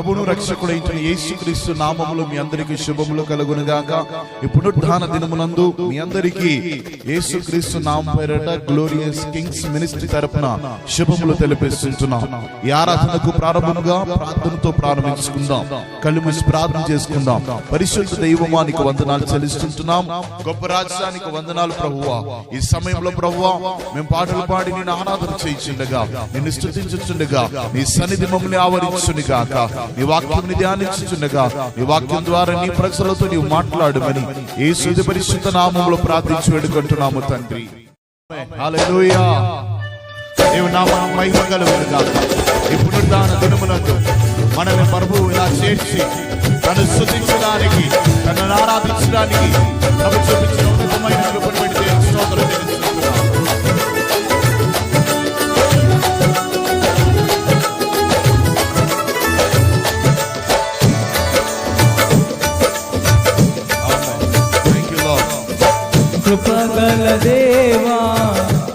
ప్రభువును రక్షకుడైన యేసుక్రీస్తు నామములో మీ అందరికీ శుభములు కలుగును గాక. ఈ పునరుద్ధాన దినమునందు మీ అందరికీ యేసుక్రీస్తు నామం పేరట గ్లోరియస్ కింగ్స్ మినిస్ట్రీ తరపున శుభములు తెలియజేస్తున్నాం. ఈ ఆరాధనకు ప్రారంభముగా ప్రార్థనతో ప్రారంభించుకుందాం. కళ్ళు మూసి ప్రార్థన చేసుకుందాం. పరిశుద్ధ దైవమానికి వందనాలు చెల్లిస్తున్నాం. గొప్ప రాజ్యానికి వందనాలు ప్రభువా. ఈ సమయంలో ప్రభువా మేము పాటలు పాడి నిన్ను ఆరాధన చేయించుండగా, నిన్ను స్తుతించుచుండగా, నీ సన్నిధి మమ్మల్ని ఆవరించునుగాక. నీ వాక్యం ధ్యానించుచుండగా, నీ వాక్యం ద్వారా నీ ప్రజలతో నీవు మాట్లాడమని యేసు పరిశుద్ధ నామములో ప్రార్థించి వేడుకుంటున్నాము తండ్రి. హల్లెలూయా. దేవుని నామమునకు మహిమ కలుగును గాక. ఈ పునరుద్ధాన దినమునందు మనల్ని ప్రభువు ఇలా చేర్చి తను స్తుతించడానికి, తనను ఆరాధించడానికి ప్రభు చూపించిన ఉన్నతమైన కృపను బట్టి దేవునికి స్తోత్రం చెల్లిస్తున్నాము. కృపగల దేవా,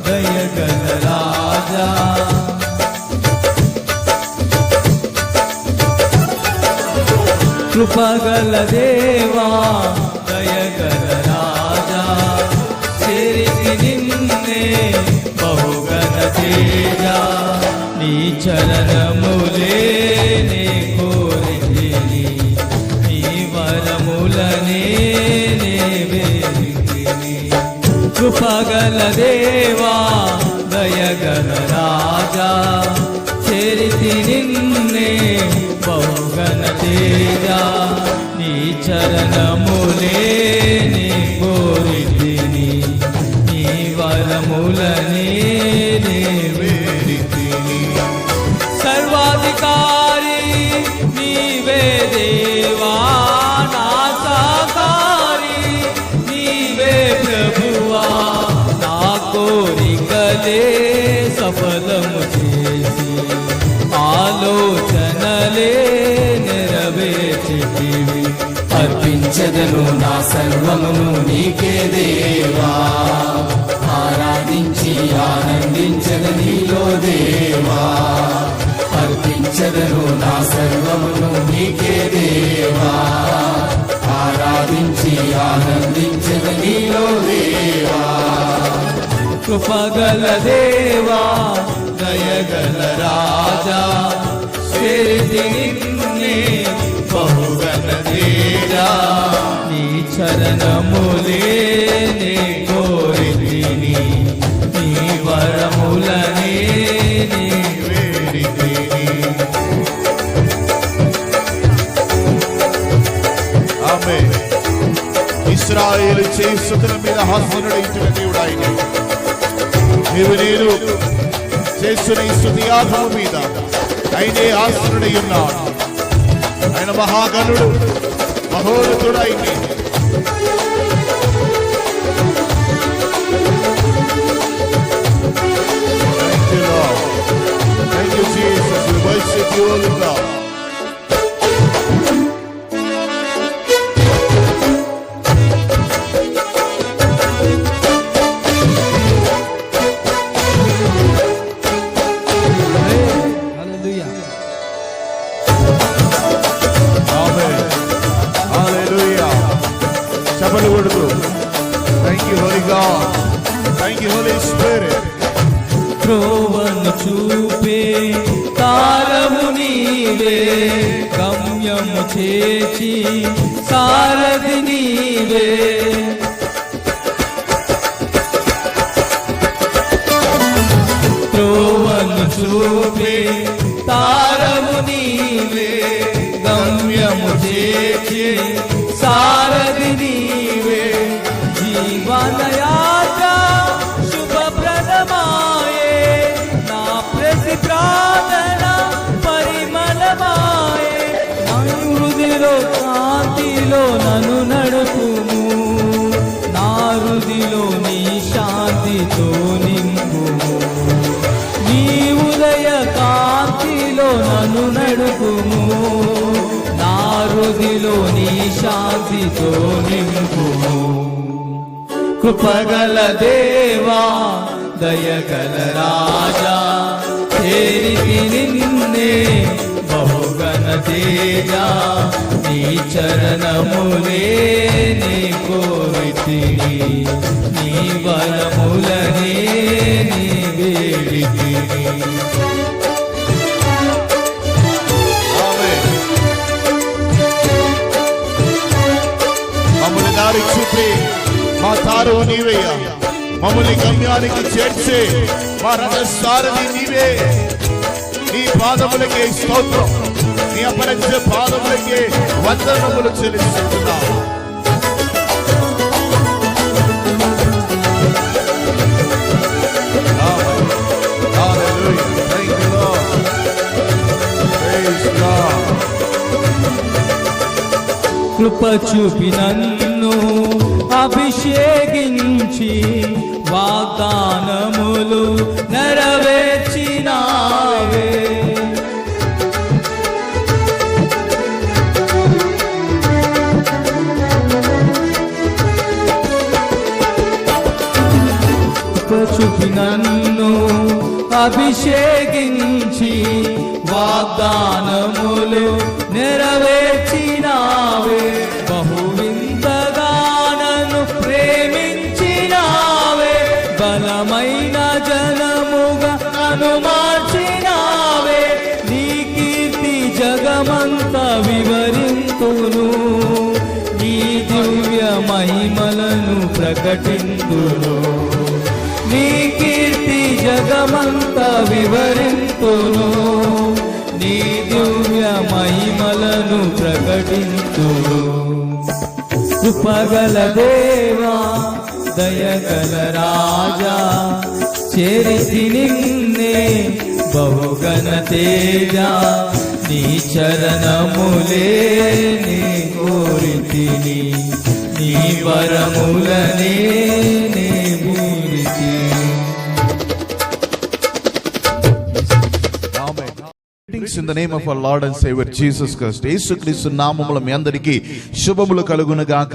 దయగల రాజా, కృపగల దేవా, దయగల రాజా, చేరితి నిన్నే బహుగన తేజా, నీ చరణములే నే కోరితిని, నీ వరములనే నే కృపగల దేవా, దయగల రాజా, చేరితి నిన్నే బహుగన తేజా, నీ చరణములే నే కోరితిని, నీ వరములనే నే వేడితిని. సర్వాధికారి నీవే దేవా, నా సాకారి నీవే ప్రభువా, నా కోరికలే సఫలము చేసి ఆలోచనలే నెరవేర్చితివి. అర్పించదను నా సర్వమును నీకే దేవా, ఆరాధించి ఆనందించద నీలో దేవా. అర్పించదను నా సర్వమును నీకే దేవా, ఆరాధించి ఆనందించద నీలో దేవా. కృపగల దేవా, దయగల రాజా, చేరితి నిన్నే బహుగన తేజా, నీ చరణములే నే కోరితిని, నీ వరములనే నే వేడితిని. ఆమేన్. ఇశ్రాయేలు చేస్తున్న మీద హాస్యనుడైన దేవుడు ఆయన. నీవు నేను చేస్తున్న ఈ స్తుతియాగము మీద ఆయనే ఆసనుడై ఉన్నాడు. ఆయన మహాగణుడు, మహోన్నతుడు. ఆయనే Thank you, Lord. Thank you, Jesus. We worship you, O Lord. Thank you, Holy God. Thank you, Holy Spirit. త్రోవను చూపే తారము నీవే, గమ్యము చేచి సారథి నీవే. త్రోవను చూపే తారము నీవే, గమ్యము చేచి సారథి నీవే. జీవనయాత్ర శుభప్రదమాయే, నా ప్రతి ప్రార్థన పరిమళమాయే. నా హృదిలో కాంతిలో నన్ను నడుపుము, నా హృదిలో నీ శాంతితో నింపుము. నీ ఉదయ కాంతిలో నన్ను నడుపుము, నా హృదిలో నీ శాంతితో నింపుము. కృపగల దేవా, దయగల రాజా, చేరితి నిన్నే బహుగన తేజ నీ చరణములే నీ కోరితిని నీ వరములనే నీ వేడితిని. మమ్మల్ని దారి చూపి మా తారు నీవయ్యా, మమ్మల్ని గమ్యానికి చేర్చే మా రథసారథి నీవే. నీ పాదములకే స్తోత్రం, నీ అపరిచ పాదములకే వందనములు చెల్లిస్తున్నా. కృప చూపి నన్ను అభిషేకించి వాగ్దానములు నెరవేర్చినావే. కృప చూపి నన్ను అభిషేకించి వాగ్దానములు నెరవేర్చినావే. బహువింతగా నన్ను ప్రేమించినావే, బలమైన జనముగా నన్ను మార్చినావే. నీ కీర్తి జగమంతా వివరింతును, నీ దివ్య మహిమలను ప్రకటింతును. నీ కీర్తి జగమంతా వివరింతును, నీ దివ్య మహిమలను ప్రకటింతును. కృపగల దేవా దయగల రాజా చేరితి నిన్నే బహుగణ తేజ నీ చరణములే నీ కోరితిని నీ వరములనే నీ మూరితి. In the name of our Lord and Savior Jesus Christ, యేసుక్రీస్తు నామములో మీ అందరికీ శుభములు కలుగును గాక.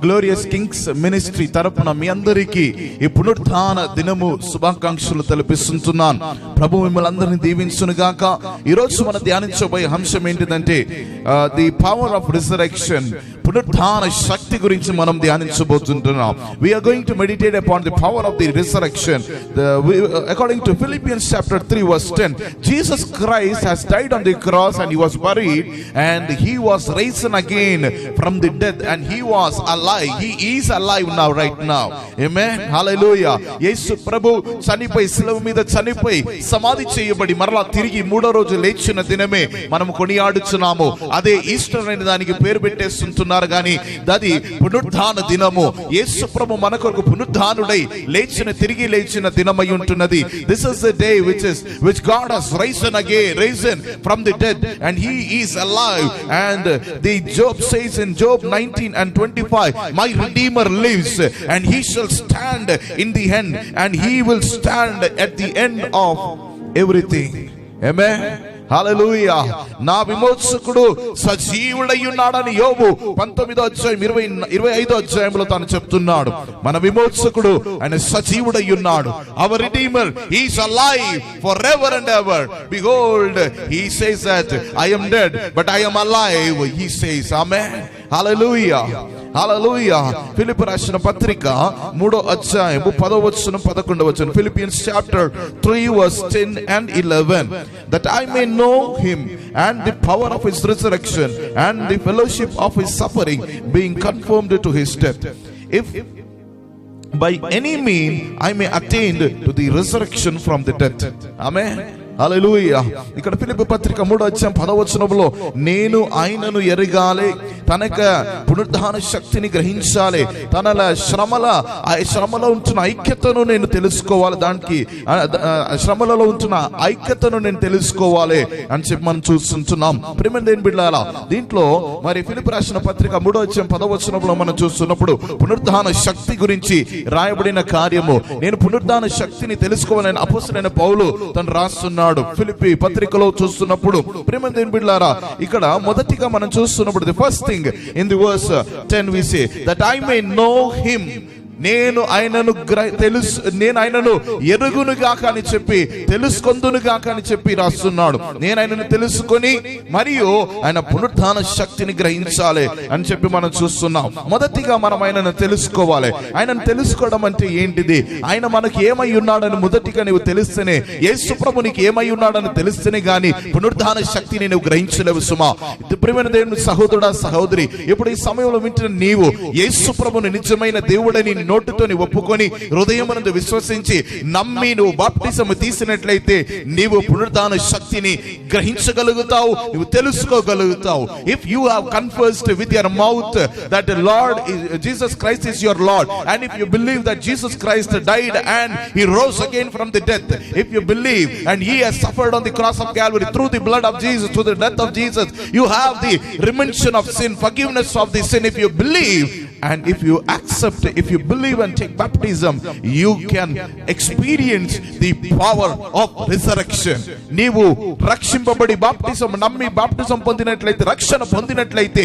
గ్లోరియస్ కింగ్స్ మినిస్ట్రీ తరపున మీ అందరికీ ఈ పునరుత్థాన దినము శుభాకాంక్షలు తెలిపిస్తున్నాను. ప్రభు మిమ్మల్ని అందరినీ దీవించును గాక. ఈ రోజు మనం ధ్యానించబోయే అంశం ఏంటిదంటే ది పవర్ ఆఫ్ రిజరెక్షన్, పునరుత్థాన శక్తి గురించి మనం ధ్యానించబోతుంటున్నాం. We are going to meditate upon the power of the resurrection. According to Philippians chapter 3 verse 10, Jesus Christ has died on the cross and he was buried and he was raised again from the death and he was alive. He is alive now, right now. Amen. Hallelujah. యేసు ప్రభు చనిపోయి శిలువ మీద చనిపోయి సమాధి చేయబడి మరలా తిరిగి మూడో రోజు లేచిన దినమే మనం కొనియాడుచున్నాము. అదే ఈస్టర్ అనే దానికి పేరు పెట్టేస్తుంటున్నారు. గాని దది పునరుత్థాన దినము. యేసు ప్రభు మన కొరకు పునరుత్థానుడై లేచిన తిరిగి లేచిన దినమై ఉంటున్నది. This is the day which God has risen from the dead and he is alive. And the Job says in Job 19:25, my Redeemer lives and he shall stand in the end and he will stand at the end of everything. Amen. హల్లెలూయా. నా విమోచకుడు సజీవుడై ఉన్నాడని యోబు 19:25 అధ్యాయంలో తాను చెప్తున్నాడు. మన విమోచకుడు ఆయన సజీవుడై ఉన్నాడు. Our Redeemer, he is alive forever and ever. Behold, he says that I am dead but I am alive, he says. Amen. హల్లెలూయా. హల్లెలూయా. ఫిలిప్పీ రాసిన పత్రిక 3వ అధ్యాయము 10వ వచనం 11వ వచనం. Philippians chapter 3 verse 10 and 11, that I may know him and the power of his resurrection and the fellowship of his suffering, being conformed to his death, if by any means I may attain to the resurrection from the death. Amen. హల్లెలూయా. ఇక్కడ ఫిలిప్పీ పత్రిక 3వ అధ్యాయం 10వ వచనంలో నేను ఆయనను ఎరగాలి, తనక పునరుత్థాన శక్తిని గ్రహించాలి, తనల శ్రమలో ఉంటున్న ఐక్యతను నేను తెలుసుకోవాలి, దానికి శ్రమలలో ఉంటున్న ఐక్యతను నేను తెలుసుకోవాలి అని చెప్పి మనం చూస్తుంటున్నాం. ప్రియమైన దేవుని బిడ్డలారా, దీంట్లో మరి ఫిలిప్పీ రాసిన పత్రిక 3వ అధ్యాయం 10వ వచనంలో మనం చూస్తున్నప్పుడు పునరుత్థాన శక్తి గురించి రాయబడిన కార్యము, నేను పునరుత్థాన శక్తిని తెలుసుకోవాలని అపోస్తలుడైన పౌలు తను రాస్తున్నాడు. ఫిలిప్పీ పత్రికలో చూస్తున్నప్పుడు ప్రియమైన దేవుని బిడ్డలారా, ఇక్కడ మొదటిగా మనం చూస్తున్నప్పుడు the first thing in the verse 10 we say that I may know him నేను ఆయనను ఎరుగును గాక అని చెప్పి, తెలుసుకొందును గాక అని చెప్పి రాస్తున్నాడు. నేను ఆయనను తెలుసుకొని మరియు ఆయన పునరుత్థాన శక్తిని గ్రహించాలి అని చెప్పి మనం చూస్తున్నాం. మొదటిగా మనం ఆయనను తెలుసుకోవాలి. ఆయనను తెలుసుకోవడం అంటే ఏంటిది? ఆయన మనకి ఏమై ఉన్నాడని మొదటిగా నువ్వు తెలిస్తేనే, యేసు ప్రభు నీకు ఏమై ఉన్నాడని తెలిస్తేనే గాని పునరుత్థాన శక్తిని నువ్వు గ్రహించలేవు సుమా. ప్రియమైన దేవుని సహోదరుడా, సహోదరి, ఇప్పుడు ఈ సమయంలో వింటున్న నీవు యేసు ప్రభుని నిజమైన దేవుడని నోటితో ఒప్పుకొని హృదయమునందు విశ్వసించి నమ్మి నువ్వు బాప్టిజం తీసినట్లయితే నీవు పునరుత్థాన శక్తిని గ్రహించగలుగుతావు, నువ్వు తెలుసుకోగలుగుతావు. If you have confessed with your mouth that Lord Jesus Christ is your Lord, and if you believe that Jesus Christ died and he rose again from the death, if you believe and he has suffered on the cross of Calvary through the blood of Jesus, through the death of Jesus, you have the remission of sin, forgiveness of the sin. If you believe and if you accept, if you believe and take baptism, you can experience the power of resurrection. నీవు రక్షింపబడి baptism నమ్మి baptism పొందినట్లయితే, రక్షణ పొందినట్లయితే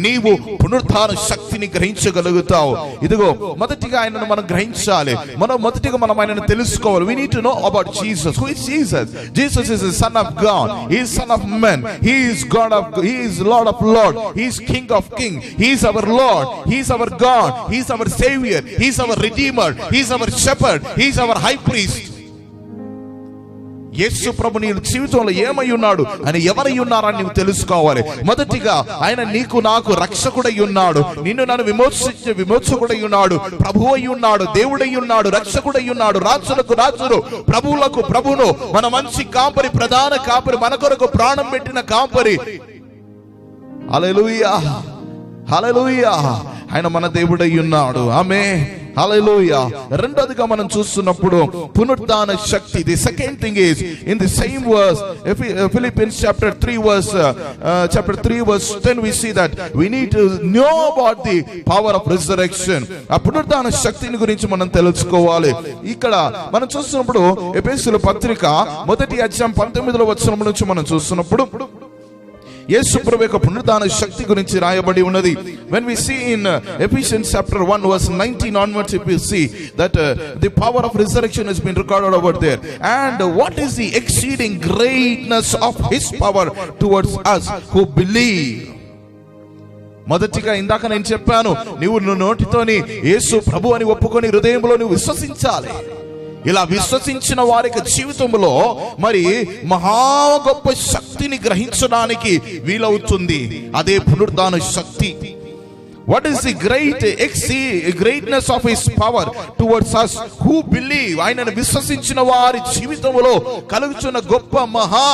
నీవు పునరుత్థాన శక్తిని గ్రహించగలుగుతావు. ఇదిగో మొదటిగా ఆయనను మనం గ్రహించాలి. మొదటిగా మనం ఆయనను తెలుసుకోవాలి. we need to know about Jesus. Who is Jesus? Jesus is the son of God. He is son of man. He is God of, he is Lord of Lord. He is King of King. He is our Lord. He is our God. He is our Savior. He is our Redeemer. He is our Shepherd. He is our High Priest. యేసు ప్రభు నీ జీవితంలో ఏమై ఉన్నాడు అని, ఎవరై ఉన్నారని నువ్వు తెలుసుకోవాలి. మొదటిగా ఆయన నీకు నాకు రక్షకుడై ఉన్నాడు, నిన్ను నన్ను విమోచించే విమోచకుడై ఉన్నాడు, ప్రభువు అయి ఉన్నాడు, దేవుడై ఉన్నాడు, రక్షకుడై ఉన్నాడు, రాజులకు రాజును, ప్రభువులకు ప్రభువును, మన మంచి కాపరి, ప్రధాన కాపరి, మన కొరకు ప్రాణం పెట్టిన కాపరి. హల్లెలూయా, హల్లెలూయా. ఆయన మన దేవుడై ఉన్నాడు. ఆమేన్, హల్లెలూయా. రెండోదిగా మనం చూస్తున్నప్పుడు పునరుత్థాన శక్తి. The second thing is in the same verse, Philippians chapter 3 verse 10, we see that we need to know about the power of resurrection. ఆ పునరుత్థాన శక్తిని గురించి మనం తెలుసుకోవాలి. ఇక్కడ మనం చూస్తున్నప్పుడు ఎఫెసీయుల పత్రిక 1వ అధ్యాయం 19వ వచనం నుంచి మనం చూస్తున్నప్పుడు యేసు ప్రభు యొక్క పునరుత్థాన శక్తి గురించి రాయబడి ఉన్నది. when we see in Ephesians chapter 1 verse 19 onwards, if you see that the power of resurrection has been recorded over there, and what is the exceeding greatness of his power towards us who believe. మొదటిగా ఇందాక నేను చెప్పాను, నీవు నోటితోని యేసు ప్రభు అని ఒప్పుకొని హృదయంలో నువ్వు విశ్వసించాలి. ఇలా విశ్వసించిన వారి జీవితంలో మరి మహా గొప్ప శక్తిని గ్రహించడానికి వీలవుతుంది. అదే పునరుత్థాన శక్తి. What is the greatness of his power towards us who believe? ఆయనను విశ్వసించిన వారి జీవితంలో కలుగుతున్న గొప్ప మహా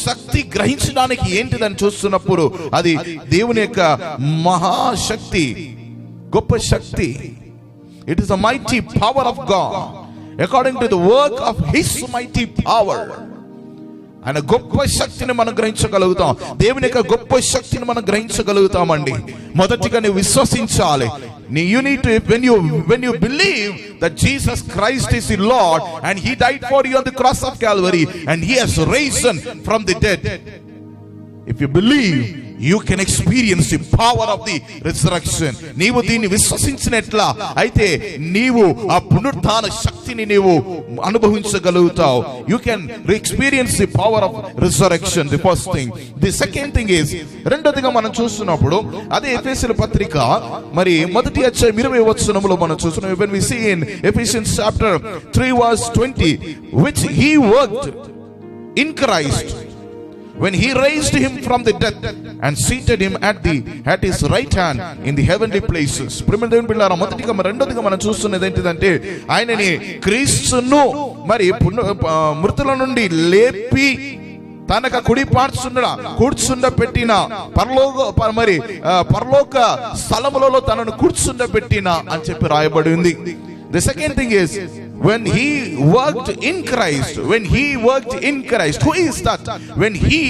శక్తి గ్రహించడానికి ఏంటిదని చూస్తున్నప్పుడు అది దేవుని యొక్క మహాశక్తి, గొప్ప శక్తి. It is the mighty power of God according to the work of his mighty power. ఆయన గొప్ప శక్తిని మనం గ్రహించగలుగుతాం. దేవుని యొక్క గొప్ప శక్తిని మనం గ్రహించగలుగుతామండి. మొదటిగా నువ్వు విశ్వసించాలి. You need to, when you believe that Jesus Christ is the Lord and he died for you on the cross of Calvary and he has risen from the dead, if you believe, you can experience the power of the resurrection. నీవు దీన్ని విశ్వసించినట్లా అయితే నీవు ఆ పునరుత్థాన శక్తిని నీవు అనుభవించగలుగుతావు. You can experience the power of resurrection. The first thing. The second thing is, రెండోదిగా మనం చూస్తున్నప్పుడు అదే ఎఫెసీయుల పత్రిక మరి 1వ అధ్యాయం 20వ వచనంలో మనం చూస్తున్నాం. when we see in Ephesians chapter 3 verse 20, which he worked in Christ when he raised him from the dead and seated him at his right hand in the heavenly places. ప్రియమైన దేవుని బిడ్డలారా, మొదటిగా రెండోదిగా మనం చూస్తున్నది ఏంటిదంటే ఆయనని క్రీస్తును మరి మృతుల నుండి లేపి తనక కుడి కూర్చుండబెట్టిన పరలోక స్థలములలో తనను కూర్చుండబెట్టిన అని చెప్పి రాయబడి ఉంది. The second thing is, when he worked in Christ, who is that? When he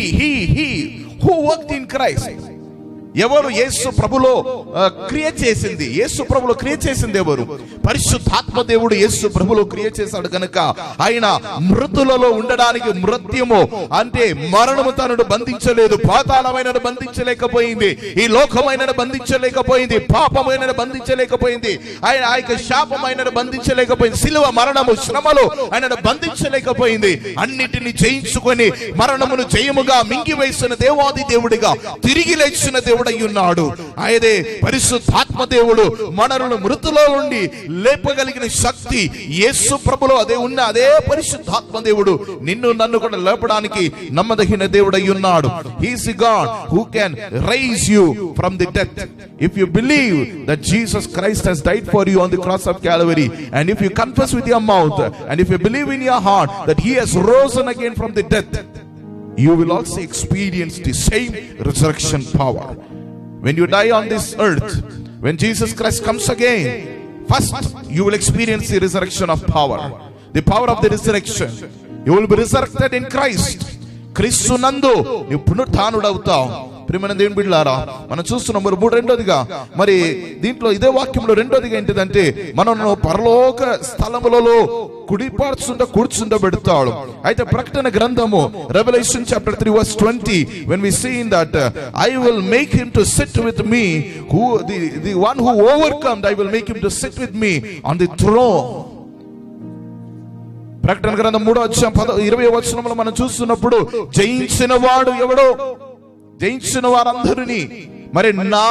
who worked in Christ, ఎవరు యేసు ప్రభులో క్రియ చేసింది? యేసు ప్రభులో క్రియ చేసింది ఎవరు? పరిశుద్ధాత్మ దేవుడు యేసు ప్రభులో క్రియ చేశాడు కనుక ఆయన మృతులలో ఉండడానికి, మృత్యము అంటే మరణము తనను బంధించలేదు, పాతాళమైనను బంధించలేకపోయింది, ఈ లోకమైనను బంధించలేకపోయింది, పాపమైనను బంధించలేకపోయింది, ఆయన ఆ యొక్క శాపమైనను బంధించలేకపోయింది, సిలువ మరణము శ్రమలో ఆయనను బంధించలేకపోయింది. అన్నిటిని జయించుకొని మరణమును జయముగా మింగివేసిన దేవాది దేవుడిగా తిరిగి లేచిన దేవుడై ఉన్నాడు. ఆయనే పరిశుద్ధాత్మ దేవుడు. మనలను మృతులో నుండి లేపగలిగిన శక్తి యేసు ప్రభులో అదే పరిశుద్ధాత్మ దేవుడు నిన్ను నన్ను కూడా లేపడానికి నమ్మదగిన దేవుడై ఉన్నాడు. He is God who can raise you from the death. If you believe that Jesus Christ has died for you on the cross of Calvary, and if you confess with your mouth, and if you believe in your heart that he has risen again from the death, you will also experience the same resurrection power. When you die on this earth, when Jesus Christ comes again, first you will experience the resurrection of power, the power of the resurrection. You will be resurrected in Christ. క్రీస్తు నందు నీవు పునరుత్థానుడవుతావు. ప్రియమైన దేవుని బిడ్డలారా, మనం చూస్తున్నాం రెండోదిగా, మరి దీంట్లో ఇదే వాక్యంలో రెండోదిగా ఏంటిదంటే, మనను పరలోక స్థలములలో కూర్చుండబెడతాడు. అయితే ప్రకటన గ్రంథము Revelation chapter 3 verse 20, when we see in that I will make him to sit with me, who the one who overcomes, I will make him to sit with me on the throne. ప్రకటన గ్రంథం 3వ అధ్యాయం 20వ వచనంలో మనం చూస్తున్నప్పుడు, జయించిన వాడు ఎవడో, జయించిన వారందరినీ మరి నా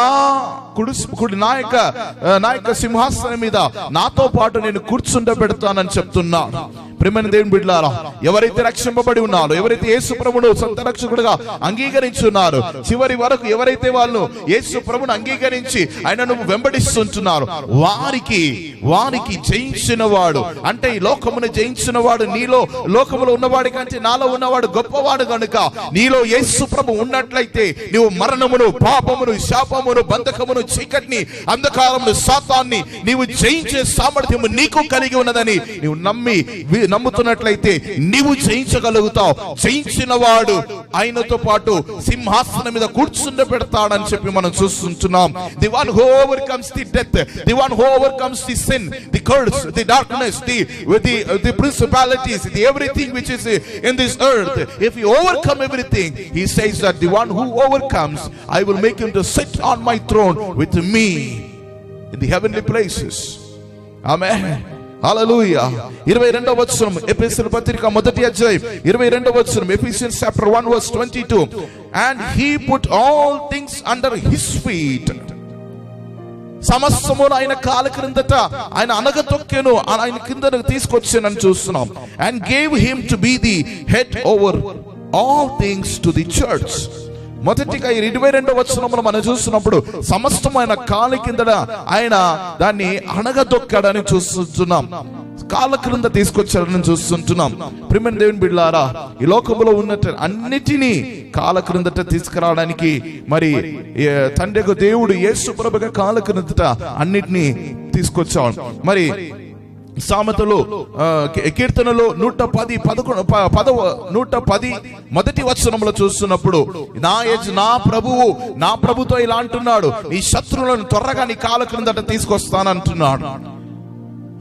యొక్క సింహాసనం మీద నాతో పాటు నేను కూర్చుండబెడతానని చెప్తున్నాను. ప్రియమైన దేవుని బిడ్డలారా, ఎవరైతే రక్షింపబడి ఉన్నారో, ఎవరైతే యేసు ప్రభువును సొంత రక్షకుడిగా అంగీకరించున్నారో, చివరి వరకు ఎవరైతే వాళ్ళు యేసు ప్రభువును అంగీకరించి ఆయనను వెంబడిస్తుంటున్నారో వారికి జయించిన వాడు, అంటే ఈ లోకమును జయించిన వాడు, నీలో లోకములో ఉన్నవాడి కంటే నాలో ఉన్నవాడు గొప్పవాడు కనుక నీలో యేసు ప్రభు ఉన్నట్లయితే నువ్వు మరణమును, పాపమును, శాపమును, బంధకమును, చీకటిని, అంధకారమును, సాతాన్ని నీవు జయించే సామర్థ్యము నీకు కలిగి ఉన్నదని నీవు నమ్ముతున్నట్లయితే నీవు జయించగలుగుతావు. జయించిన వాడు ఆయనతో పాటు సింహాసనం మీద కూర్చుండబెడతాడని చెప్పి మనం చూస్తుంటున్నాం. The one who overcomes the death, the one who overcomes the sin, the curse, the darkness, the principalities, the everything which is in this earth, if you overcome everything, he says that the one who overcomes, I will make him to sit on my throne with me in the heavenly places. Amen. హల్లెలూయా. 22వ వచనం ఎఫెసీయుల పత్రిక 1వ అధ్యాయం 22వ వచనం, Ephesians chapter 1 verse 22, and he put all things under his feet. సమస్తమును ఆయన కాళ్ళ క్రిందట ఆయన అనగతొక్కెను, ఆయన కిందకు తీసుకొచ్చానని చూస్తున్నాం. and gave him to be the head over all things to the church. మొదటిగా 22వ వచనంలో మనం చూస్తున్నప్పుడు సమస్తమైన కాలి కిందట ఆయన దాన్ని అణగదొక్కాడని చూస్తున్నాం, కాళ్ళ క్రింద తీసుకొచ్చాడని చూస్తుంటున్నాం. ప్రియమైన దేవుని బిడ్డలారా, ఈ లోకంలో ఉన్న అన్నిటినీ కాళ్ళ క్రిందట తీసుకురావడానికి మరి తండ్రి దేవుడు యేసు ప్రభువుగా కాళ్ళ క్రిందట అన్నిటినీ తీసుకొచ్చాడు. మరి సామెతలు కీర్తనలో 110 మొదటి వచనంలో చూస్తున్నప్పుడు నా ప్రభుతో ఇలా అంటున్నాడు, నీ శత్రువులను త్వరగా నీ కాళ్ళ క్రిందట తీసుకొస్తానంటున్నాడు.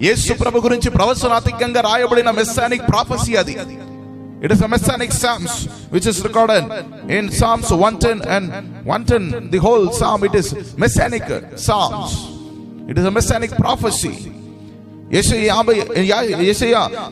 యేసు ప్రభు గురించి ప్రవచనాత్మకంగా రాయబడిన మెస్సానిక్ ప్రాఫెసీ అది. It is a messianic psalms which is recorded in Psalms 110 and 110, the whole psalm. It is messianic psalms. It is a messianic prophecy. యెషయా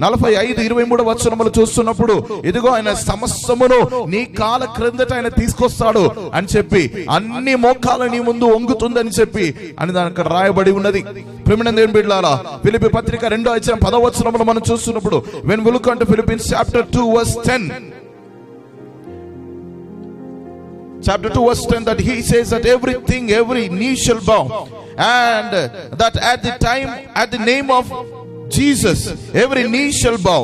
45:23 వచనములు చూస్తున్నప్పుడు, ఇదిగో ఆయన సమస్తమును నీ కాళ్ళ క్రిందట ఆయన తీసుకొస్తాడు అని చెప్పి, అన్ని మోకాలు నీ ముందు వంగుతుందని చెప్పి అని దానికి రాయబడి ఉన్నది. ప్రియమైన దేవుని బిడ్డలారా, ఫిలిప్పీ పత్రిక 2వ అధ్యాయం 10వ వచనములో మనం చూస్తున్నప్పుడు, when we look into Philippians chapter 2 verse 10, that he says that every knee shall bow, and that at the name of Jesus every knee shall bow,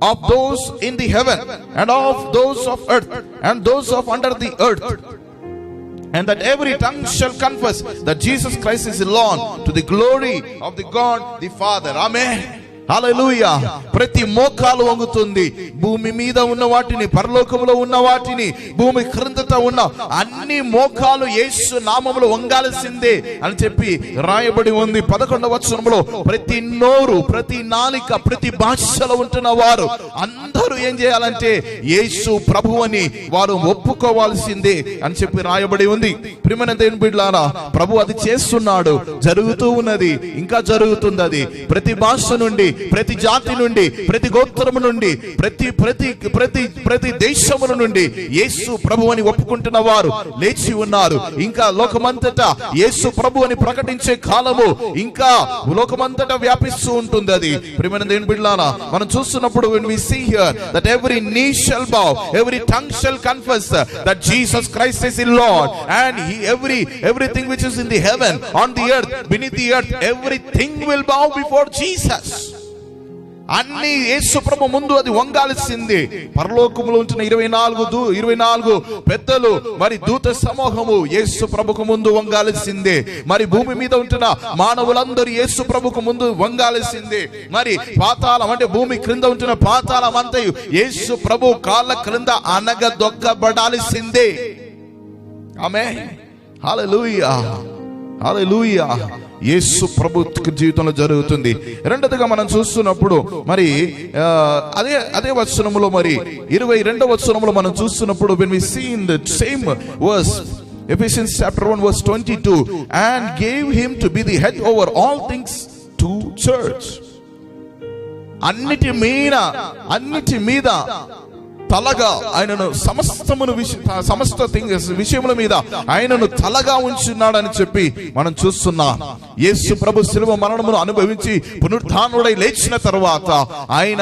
of those in the heaven and of those of earth and those of under the earth, and that every tongue shall confess that Jesus Christ is the Lord, to the glory of the God the Father. Amen. హల్లెలూయా. ప్రతి మోకాలు వంగుతుంది. భూమి మీద ఉన్న వాటిని, పరలోకములో ఉన్న వాటిని, భూమి క్రిందట ఉన్న అన్ని మోకాలు యేసు నామములో వంగాల్సిందే అని చెప్పి రాయబడి ఉంది. 11వ వచనంలో ప్రతి నోరు, ప్రతి నాలిక, ప్రతి భాషలో ఉంటున్న వారు అందరూ ఏం చేయాలంటే యేసు ప్రభువని వారు ఒప్పుకోవాల్సిందే అని చెప్పి రాయబడి ఉంది. ప్రియమైన దేవుని బిడ్డలారా, ప్రభు అది చేస్తున్నాడు, జరుగుతూ ఉన్నది, ఇంకా జరుగుతుంది. అది ప్రతి భాష నుండి, ప్రతి జాతి నుండి, ప్రతి గోత్రము నుండి, ప్రతి ప్రతి ప్రతి ప్రతి దేశముల నుండి యేసు ప్రభు అని ఒప్పుకుంటున్న వారు లేచి ఉన్నారు. ఇంకా లోకమంతటా యేసు ప్రభు అని ప్రకటించే కాలము ఇంకా లోకమంతటా వ్యాపిస్తూ ఉంటుంది. అది ప్రియమైన దేవుని బిడ్డలారా, మనం చూస్తున్నప్పుడు when we see here that every knee shall bow, every tongue shall confess that Jesus Christ is the Lord, and everything which is in the heaven, on the earth, beneath the earth, everything will bow before Jesus. అన్ని యేసు ప్రభు ముందు అది వంగాల్సింది. పరలోకములో ఉంటున్న 24 పెద్దలు మరి దూత సమూహము యేసు ప్రభుకు ముందు వంగాల్సిందే. మరి భూమి మీద ఉంటున్న మానవులందరూ యేసు ప్రభుకు ముందు వంగాల్సిందే. మరి పాతాళం అంటే భూమి క్రింద ఉంటున్న పాతాళం అంతయు యేసు ప్రభు కాళ్ళ క్రింద అనగదొక్కబడాల్సిందే. ఆమేన్. హల్లెలూయా, హల్లెలూయా. యేసు ప్రభు జీవితంలో జరుగుతుంది. రెండోదిగా మనం చూస్తున్నప్పుడు మరి అదే వచనములో మరి 22వ వచనములో మనం చూస్తున్నప్పుడు when we see in the same verse, Ephesians chapter 1 verse 22, and gave him to be the head over all things to church. అన్నిటి మీద తలగా ఆయనను సమస్త విషయముల మీద ఆయనను తలగా ఉంచున్నాడని చెప్పి మనం చూస్తున్నాం. యేసు ప్రభు శిలువ మరణమును అనుభవించి పునరుత్థానుడై లేచిన తర్వాత ఆయన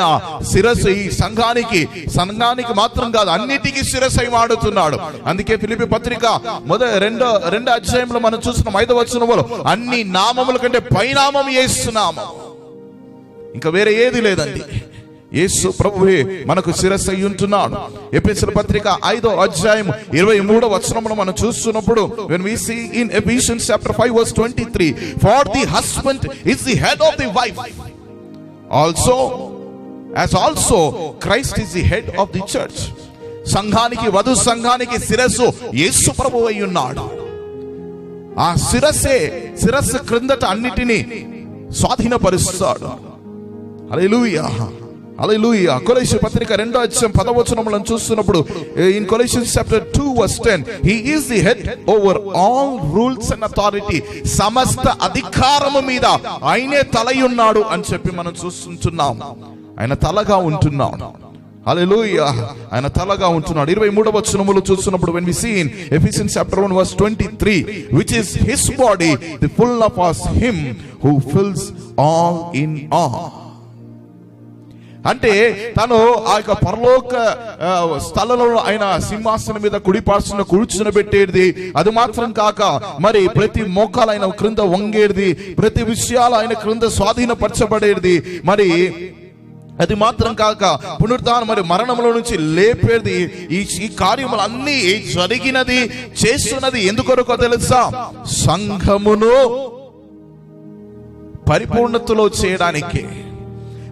శిరస్సు ఈ సంఘానికి మాత్రం కాదు, అన్నిటికీ శిరస్సై వాడుతున్నాడు. అందుకే ఫిలిప్పీ పత్రిక రెండో అధ్యాయంలో మనం చూసిన 5వ వచనంలో అన్ని నామముల కంటే పైనామం యేసు నామం, ఇంకా వేరే ఏది లేదండి. యేసు ప్రభువే మనకు శిరస్సు అయి ఉంటున్నాడు. ఎఫెసీయుల పత్రిక 5వ అధ్యాయం 23వ వచనమును మనం చూస్తున్నప్పుడు when we see in Ephesians chapter 5 verse 23, for the husband is the head of the wife, also Christ is the head of the church. సంఘానికి, వధు సంఘానికి శిరస్సు యేసు ప్రభువు అయి ఉన్నాడు. ఆ శిరస్సు క్రిందట అన్నిటినీ స్వాధీనపరుస్తాడు. హల్లెలూయా, హల్లెలూయా. కొలస్సీ పత్రిక 2వ అధ్యాయం 10వ వచనములను చూస్తున్నప్పుడు in Colossians chapter 2 verse 10, he is the head over all rules and authority. సమస్త అధికారము మీద ఆయనే తలై ఉన్నాడు అని చెప్పి మనం చూస్తున్నాం. ఆయన తలగా ఉంటున్నాడు. హల్లెలూయా, ఆయన తలగా ఉంటున్నాడు. 23వ వచనములో చూస్తున్నప్పుడు when we see in Ephesians chapter 1 verse 23, which is his body, the fullness of him who fills all in all. అంటే తను ఆ యొక్క పరలోక స్థలంలో ఆయన సింహాసనం మీద కుడిపార్శ్వన కూర్చునబెట్టేది, అది మాత్రం కాక మరి ప్రతి మోకాలు ఆయన క్రింద వంగేది, ప్రతి విషయాలు ఆయన క్రింద స్వాధీనపరచబడేది. మరి అది మాత్రం కాక పునరుత్థానం మరి మరణంలో నుంచి లేపేది. ఈ కార్యములు అన్ని జరిగినది, చేస్తున్నది ఎందుకొరకో తెలుసా? సంఘమును పరిపూర్ణతలో చేయడానికి.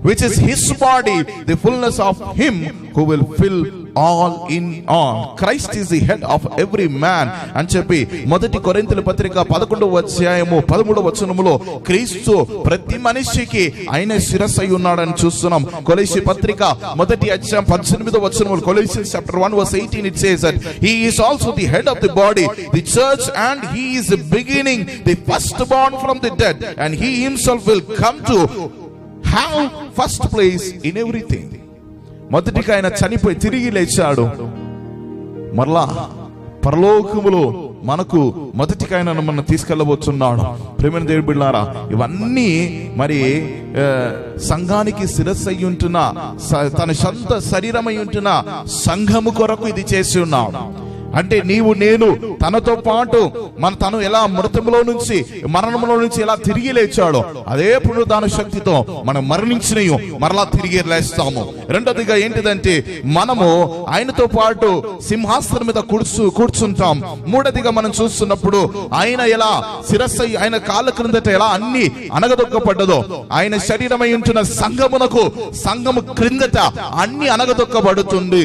Which is his body, the fullness of him who will fill all in all. Christ is the head of every man అని చెప్పి 1 కొరింథీయుల పత్రిక 11వ అధ్యాయము 13వ వచనములో క్రీస్తు ప్రతి మనిషికి ఆయన శిరస్సు అయి ఉన్నాడని చూస్తున్నాం. కొలస్సీ పత్రిక 1వ అధ్యాయం 18వ వచనములో Colossians chapter 1 verse 18 it says that he is also the head of the body, the church, and he is the beginning, the firstborn from the dead, and he himself will come to have first place in everything. మొదటిగా ఆయన చనిపోయి తిరిగి లేచాడు. మరలా పరలోకములో మనకు మొదటిగా ఆయన మనం తీసుకెళ్ళబోతున్నాడు. ప్రియమైన దేవుని బిడ్డలారా, ఇవన్నీ మరి సంఘానికి శిరస్సు అయి ఉంటున్న, తన సొంత శరీరమై ఉంటున్న సంఘము కొరకు ఇది చేసి ఉన్నాడు. అంటే నీవు నేను తనతో పాటు తను ఎలా మృతంలో నుంచి మరణంలో నుంచి ఎలా తిరిగి లేచాడో అదే పునరుద్ధాన శక్తితో మనం మరణించినయో మరలా తిరిగి లేస్తాము. రెండోదిగా ఏంటిదంటే మనము ఆయనతో పాటు సింహాసనం మీద కూర్చుంటాం. మూడోదిగా మనం చూస్తున్నప్పుడు ఆయన ఎలా శిరస్సు ఆయన కాళ్ళ క్రిందట ఎలా అన్ని అనగదొక్కబడ్డదో ఆయన శరీరమై ఉంటున్న సంఘము క్రిందట అన్ని అనగదొక్కబడుతుంది.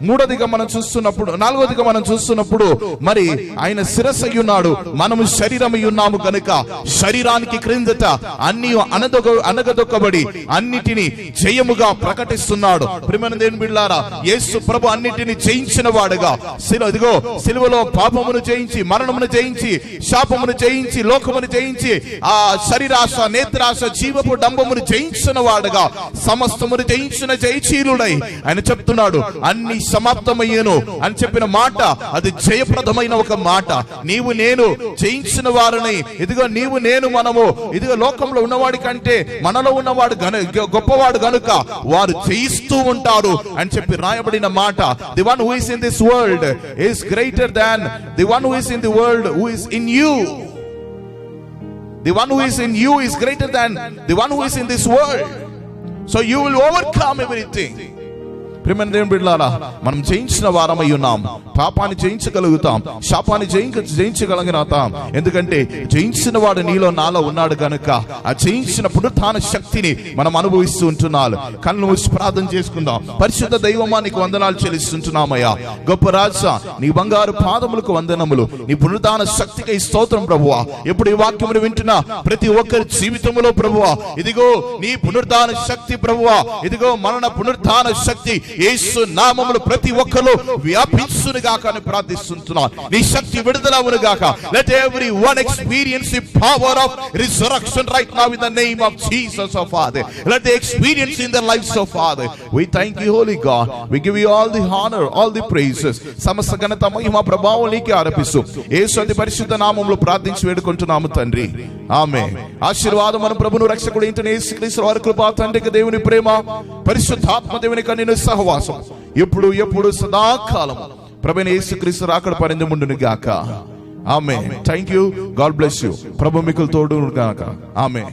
మూడోదిగా మనం చూస్తున్నప్పుడు నాలుగోదిగా మనం చూస్తున్నప్పుడు మరి ఆయన శిరస్సు అయి ఉన్నాడు, మనము శరీరమై ఉన్నాము కనుక శరీరానికి క్రిందట అన్ని అనగదొక్కబడి అన్నిటిని జయముగా ప్రకటిస్తున్నాడు. ప్రియమైన దేవుని బిడ్డలారా, యేసు ప్రభు అన్నిటిని జయించిన వాడుగా సిలువలో పాపమును జయించి మరణమును జయించి శాపమును జయించి లోకమును జయించి ఆ శరీరాశ నేత్రాశ జీవపు డంబమును జయించిన వాడుగా సమస్తమును జయించిన జయశీలుడై ఆయన చెప్తున్నాడు అన్ని సమాప్తమయ్యేను అని చెప్పిన మాట అది జయప్రదమైన ఒక మాట. నీవు నేను జయించిన వారిని ఇదిగో నీవు నేను మనము ఇదిగో లోకంలో ఉన్నవాడి కంటే మనలో ఉన్నవాడు గొప్పవాడు గనుక వారు జయిస్తూ ఉంటారు అని చెప్పి రాయబడిన మాట. The one who is in this world is greater than the one who is in the world who is in you. The one who is in you is greater than the one who is in this world. So you will overcome everything. ప్రియమైన దేవుని బిడ్డలారా, మనం జయించిన వారమై ఉన్నాం. పాపాన్ని జయించగలుగుతాం, శాపాన్ని జయించగలుగుతాం. ఎందుకంటే జయించిన వాడు నీలో నాలో ఉన్నాడు కనుక ఆ జయించిన పునరుత్థాన శక్తిని మనం అనుభవిస్తూ ఉంటున్నాం. కళ్ళు మూసి ప్రార్థన చేసుకుందాం. పరిశుద్ధ దైవమా, నీకు వందనాలు చెల్లిస్తుంటున్నామయ్యా. గొప్ప రాజా, నీ బంగారు పాదములకు వందనములు. నీ పునరుత్థాన శక్తికి స్తోత్రం ప్రభువా. ఎప్పుడు ఈ వాక్యమును వింటున్నా ప్రతి ఒక్కరి జీవితంలో ప్రభువా ఇదిగో నీ పునరుత్థాన శక్తి ప్రభువా, ఇదిగో మరణ పునరుత్థాన శక్తి యేసు నామములో ప్రతి ఒక్కరిలో వ్యాపించును గాక అని ప్రార్థిస్తున్నాను. నీ శక్తి విడుదలవును గాక. Let everyone experience the power of resurrection right now in the name of Jesus, oh Father. Let they experience in their lives, oh Father. We thank you, Holy God. We give you all the honor, all the praises. సమస్త ఘనత మహిమ ప్రభావం నీకే ఆరోపిస్తూ యేసు అతి పరిశుద్ధ నామములో ప్రార్థించి వేడుకుంటున్నాము తండ్రి. ఆమేన్. ఆశీర్వాదం మన ప్రభువును రక్షకుడు అయిన యేసుక్రీస్తు వారి కృప, తండ్రికి దేవుని ప్రేమ, పరిశుద్ధాత్మ దేవుని కన్యను సహవాసం ఎప్పుడు సదాకాలం ప్రభువైన యేసుక్రీస్తు రాకడ పరింది ముందును గాక. ఆమేన్. థాంక్యూ. God bless you. ప్రభు మీకు తోడును గాక. ఆమేన్.